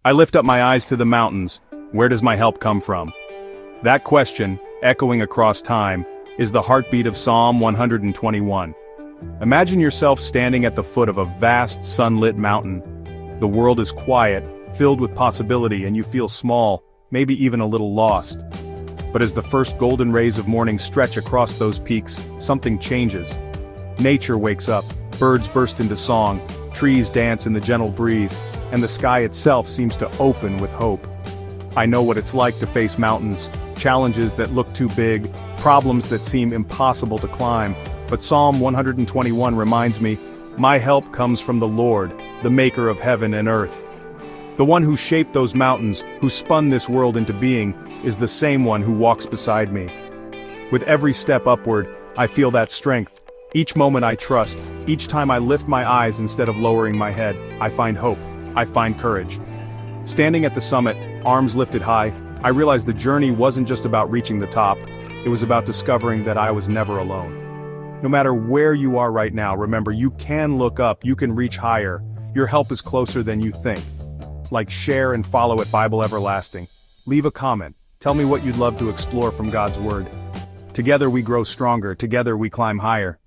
I lift up my eyes to the mountains. Where does my help come from? That question, echoing across time, is the heartbeat of Psalm 121. Imagine yourself standing at the foot of a vast, sunlit mountain. The world is quiet, filled with possibility, and you feel small, maybe even a little lost. But as the first golden rays of morning stretch across those peaks, something changes. Nature wakes up, birds burst into song, trees dance in the gentle breeze, and the sky itself seems to open with hope. I know what it's like to face mountains, challenges that look too big, problems that seem impossible to climb, but Psalm 121 reminds me, my help comes from the Lord, the maker of heaven and earth. The one who shaped those mountains, who spun this world into being, is the same one who walks beside me. With every step upward, I feel that strength. Each moment I trust, each time I lift my eyes instead of lowering my head, I find hope, I find courage. Standing at the summit, arms lifted high, I realized the journey wasn't just about reaching the top, it was about discovering that I was never alone. No matter where you are right now, remember, you can look up, you can reach higher. Your help is closer than you think. Like, share and follow at Bible Everlasting. Leave a comment. Tell me what you'd love to explore from God's Word. Together we grow stronger, together we climb higher.